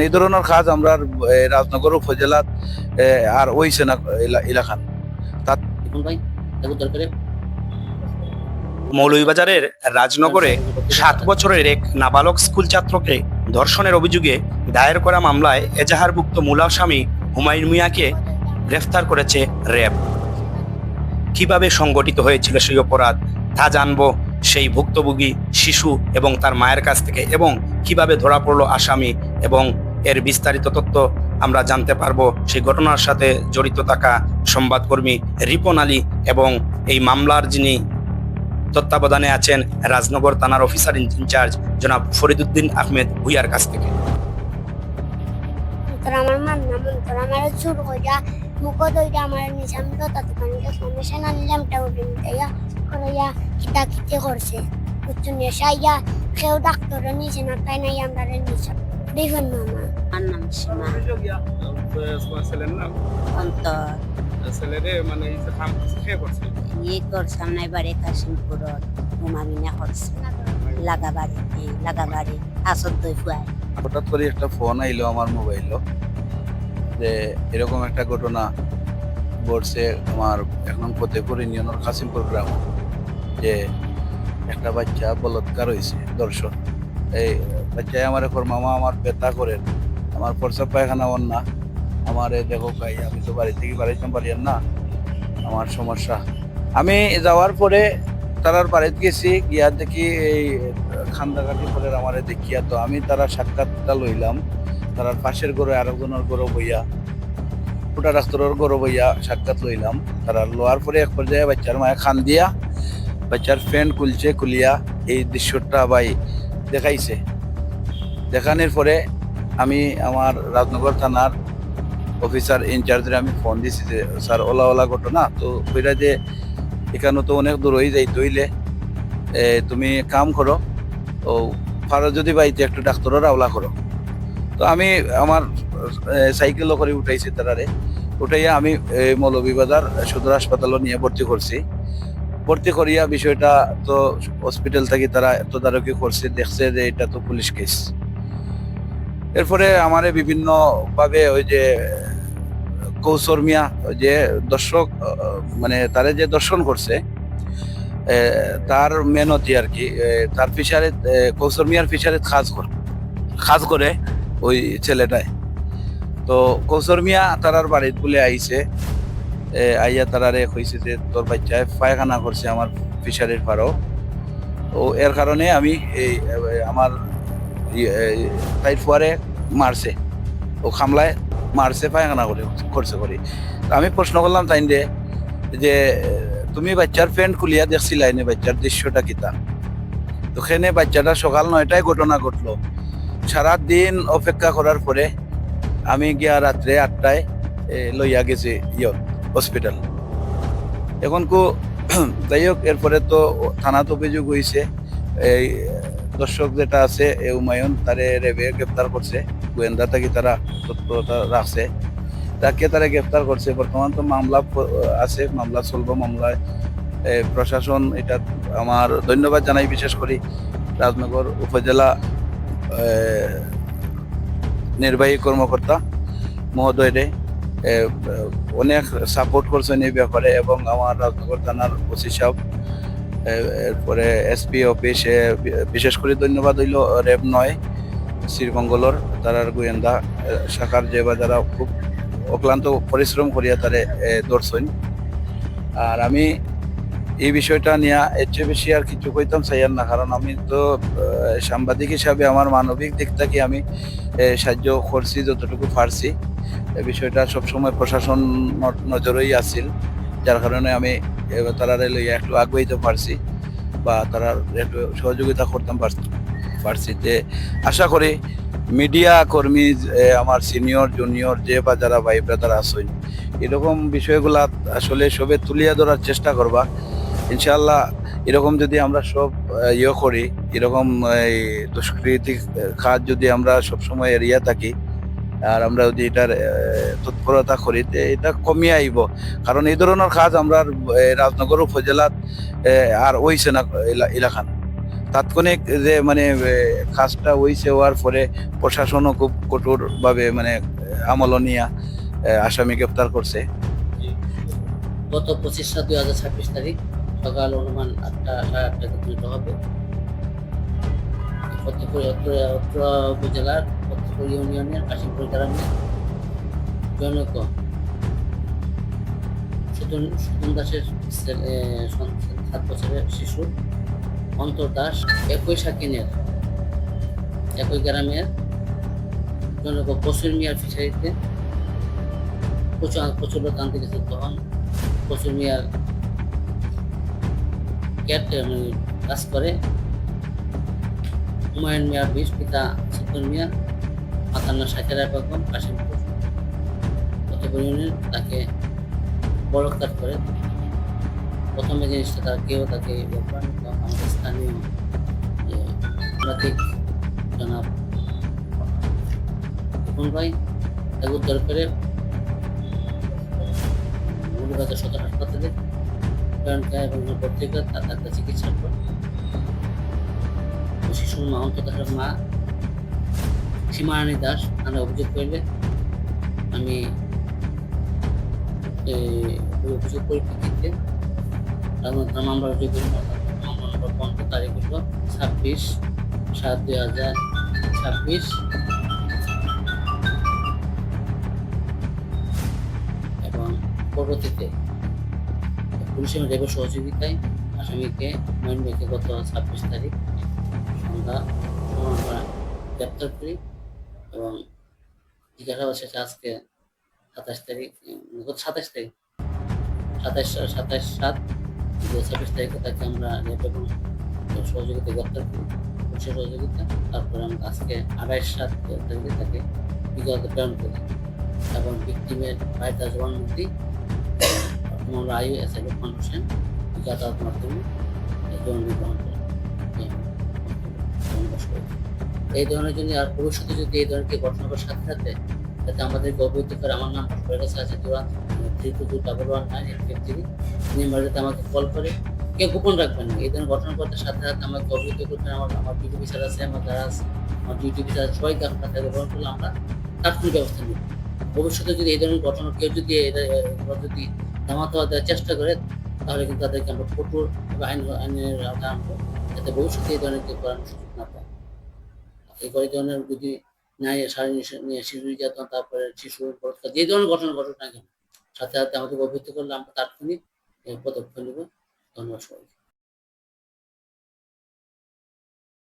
এই ধরনের কাজ আমরা রাজনগর উপজেলাত আর ওইছে না এলাকান তাত। মৌলভীবাজারের রাজনগরে 7 বছরের এক নাবালক স্কুল ছাত্রকে ধর্ষণের অভিযোগে দায়ের করা মামলায় এজাহারভুক্ত মূল আসামি হুমায়ুন মিয়াকে গ্রেফতার করেছে র্যাব। কিভাবে সংগঠিত হয়েছিল সেই অপরাধ তা জানবো সেই ভুক্তভোগী শিশু এবং তার মায়ের কাছ থেকে, এবং কিভাবে ধরা পড়লো আসামি এবং এর বিস্তারিত তথ্য আমরা জানতে পারবো সেই ঘটনার সাথে জড়িত থাকা সংবাদকর্মী রিপন আলী এবং এই মামলার যিনি তত্ত্বাবধানে আছেন রাজনগর থানার অফিসার ইনচার্জ জনাব ফরিদউদ্দিন আহমেদ ভুইয়ার কাছ থেকে। আমার মান না মন করে আমার চুর কইরা মুখ দইরা আমার নিজাম তো তাতে পানিটা কমিশন আনলাম টাউন দিয়া কইয়া কিতা কিতে করছে কুচু নেশাইয়া কেউ ডাক্তার নিছে না তাই নাই আমরা নিছে দেখুন মামা আমার নাম সীমা অন্তর সামনে বাড়ি কাশিমপুর ঘুমামিনা করছে লাগাবাড়ি আসর দই ফুয়ায়। হঠাৎ করে একটা ফোন আইলো আমার মোবাইল যে এরকম একটা ঘটনা ঘটছে আমার এখন ফতেপুর ইউনিয়নের কাশিমপুর গ্রাম, যে একটা বাচ্চা বলৎকার হয়েছে দর্শন। এই বাচ্চায় আমার এখন মামা আমার ব্যথা করেন, আমার প্রস্রাব পায়খানা না, আমার দেখো ভাই আমি তো বাড়ি থেকে বাড়িতে পারি না, আমার সমস্যা। আমি যাওয়ার পরে তারার বাড়িতে গেছি, গিয়া দেখি এই খান্দাকাটি করে আমার দেখিয়া তো আমি তারা সাক্ষাৎটা লইলাম। তারার পাশের ঘরে আরেকজনের ঘরে বইয়া ফুটা ডাক্তারের ঘরে বইয়া সাক্ষাৎ লইলাম। তারা লোয়ার পরে এক পর্যায়ে বাচ্চার মায়ে খান দিয়া বাচ্চার ফ্যান খুলিয়া এই দৃশ্যটা ভাই দেখাইছে। দেখানোর পরে আমি আমার রাজনগর থানার অফিসার ইনচার্জের আমি ফোন দিছি যে স্যার ওলা ঘটনা তো কইরা যে এখানে তো অনেক দূর হয়ে যাই, তৈলে তুমি কাম করো ও পারো যদি বাড়িতে একটু ডাক্তারের আওলা করো। তো আমি আমার সাইকেলও করে উঠাইছি, তারারে উঠাইয়া আমি মৌলভীবাজার সদর হাসপাতালও নিয়ে ভর্তি করছি। ভর্তি করিয়া বিষয়টা তো হসপিটাল থেকে তারা তদারকি করছে, দেখছে যে এটা তো পুলিশ কেস। এরপরে আমার বিভিন্ন ভাবে ওই যে কৌশর মিয়া যে দর্শক মানে তারে যে দর্শন করছে তার মেহনতি আর কি, তার ফিশারে কৌশর মিয়ার ফিশারে খাজ করে ওই ছেলেটায়। তো কৌশর মিয়া তারার বাড়িত বলে আইছে, আইয়া তারারে কইছে যে তোর বাচ্চায় পায়খানা করছে আমার ফিশারির পারও, ও এর কারণে আমি এই আমার তাই ফুয়ারে মারছে, ও খামলায় মারছে পায়খানা করছে করি। আমি প্রশ্ন করলাম তাই যে তুমি বাচ্চার প্যান্ট খুলিয়া দেখছিলাই নে, বাচ্চার দৃশ্যটা কিতা? তো সেখানে বাচ্চাটা সকাল 9টায় ঘটনা ঘটলো। সারাদিন অপেক্ষা করার পরে আমি গিয়া রাত্রে 8টায় লইয়া গেছি হসপিটাল। এখন যাই হোক, এরপরে তো থানাতে অভিযোগ হয়েছে, এই দর্শক যেটা আছে হুমায়ুন তারে রেবে গ্রেপ্তার করছে, গোয়েন্দা থেকে তারা তৎপরতা রাখছে, তাকে তারা গ্রেপ্তার করছে। বর্তমান তো মামলা আছে, মামলা চলবো। মামলায় প্রশাসন এটা আমার ধন্যবাদ জানাই, বিশেষ করে রাজনগর উপজেলা নির্বাহী কর্মকর্তা মহোদয়রে অনেক সাপোর্ট করছেন এই ব্যাপারে, এবং আমার রাজনগর থানার ওসি সাহেব, এরপরে এসপি অফিসে বিশেষ করে ধন্যবাদ হইল র্যাব 9 শ্রীমঙ্গলর তারার গোয়েন্দা শাখার যে বা যারা খুব অক্লান্ত পরিশ্রম করিয়া তারে ধরছেন। আর আমি এই বিষয়টা নিয়ে এর চেয়ে বেশি আর কিছু কইতাম চাইয়ার না, কারণ আমি তো সাংবাদিক হিসাবে আমার মানবিক দিক থেকে আমি সাহায্য করছি যতটুকু পারছি। এই বিষয়টা সবসময় প্রশাসন নজরেই আসছিল, যার কারণে আমি তারারে লইয়া একটু আগুয়াইতে পারছি বা তারা একটু সহযোগিতা করতাম পারছি। যে আশা করি মিডিয়া কর্মী আমার সিনিয়র জুনিয়র যে বা যারা ভাই ব্রাদার আছেন এরকম বিষয়গুলা আসলে সবে তুলিয়া ধরার চেষ্টা করবা। ইনশাআল্লাহ এরকম যদি আমরা সব করি, এরকম এই দুষ্কৃতি কাজ যদি আমরা সবসময় এড়িয়ে থাকি আর আমরা যদি এটার তৎপরতা করি, এটা কমিয়ে আইব। কারণ এই ধরনের কাজ আমরা রাজনগর উপজেলাত আর ওইছে না এলাকান তাৎক্ষণিক যে মানে কাজটা হয়েছে হওয়ার পরে প্রশাসনও খুব কঠোর ভাবে মানে আমল নিয়া আসামি গ্রেপ্তার করছে। গত 25/7/2026 তারিখ সকাল অনুমান 8টা 8:30 ঘটিত হবে ফতেপুর উত্তর উপজেলার ফতেপুর ইউনিয়নের কাশিমপুর গ্রামে জনক সুদন দাসের 7 বছরের শিশু অন্তর দাস একই সাকিনের একই গ্রামের জনক কসুর মিয়ার ফিশারিতে প্রচুর লোক আনতে গেছে। তখন কসুর মিয়ার কাজ করে হুমায়ুন মিয়ার 20, পিতা সুদন মিয়া, মাতার নাম শাকেরা বেগম, কাশিমপুর ফতেপুর ইউনিয়ন তাকে বলৎকার করে। প্রথমে জিনিসটা তাকে আমাদের স্থানীয় সাংবাদিক জনাব রিপন ভাই তাকে উদ্ধার করে মৌলভীবাজার সদর হাসপাতালে প্রেরণ করে এবং ভর্তি করে তার চিকিৎসার পর শিশুর মা অন্তর দাসের মা সীমারানী দাস আমরা অভিযোগ করলে আমি অভিযোগ পরিপ্রেক্ষিতে মামলা রুজু করি। মামলা নম্বর 15 তারিখ হল 26/7/2026 এবং পরবর্তীতে পুলিশের র্যাবের সহযোগিতায় আসামিকে হুমায়ুন মিয়াকে গত 26 তারিখ আমরা গ্রেপ্তার করি এবং জিজ্ঞাসাবাদ শেষে আজকে 27 তারিখ গত 27 তারিখ 27/7/2026 তারিখে তাকে আমরা র্যাব এবং সহযোগিতা গ্রেপ্তার করি, পুলিশের সহযোগিতা। তারপরে আমরা আজকে 28/7 তারিখে তাকে বিগত প্রেরণ করি এবং ভিক্টিমের ভাই তার জবানবন্দি মামলা আয়ু এসআই লোকমান হোসেন বিজ্ঞাতার মাধ্যমে জবানবন্দি গ্রহণ করে। এই ধরনের জন্য আর ভবিষ্যতে যদি এই ধরনের ঘটনার সাথে সাথে যাতে আমাদেরকে অবহিত করে, আমার নাম হয়ে গেছে আছে 32219883 নাম্বার, যাতে আমাকে কল করে, কেউ গোপন রাখবেন না। এই ধরনের ঘটনা ঘটার সাথে সাথে আমাকে অবহিত করবেন। আমার ডিউটি অফিসার আছে, আমার যারা আছে, আমার ডিউটি অফিসার সবাইকে আপনার কাছে গ্রহণ করলে আমরা তাৎক্ষণিক ব্যবস্থা নিব। ভবিষ্যতে যদি এই ধরনের ঘটনা কেউ যদি যদি জামাত দেওয়ার চেষ্টা করে, তাহলে কিন্তু তাদেরকে আমরা কঠোর আইনের আওতায় আনবো, যাতে ভবিষ্যতে এই ধরনের কেউ করানোর সুযোগ না পায়। এই ধরনের যদি ন্যায় শারীরিক শিশু নির্যাতন, তারপরে শিশু বলাৎকার, যে ধরনের ঘটনা ঘটনা কেন সাথে সাথে আমাদের অবহিত করলে আমরা তাৎক্ষণিক পদক্ষেপ নেব। ধন্যবাদ সবাইকে।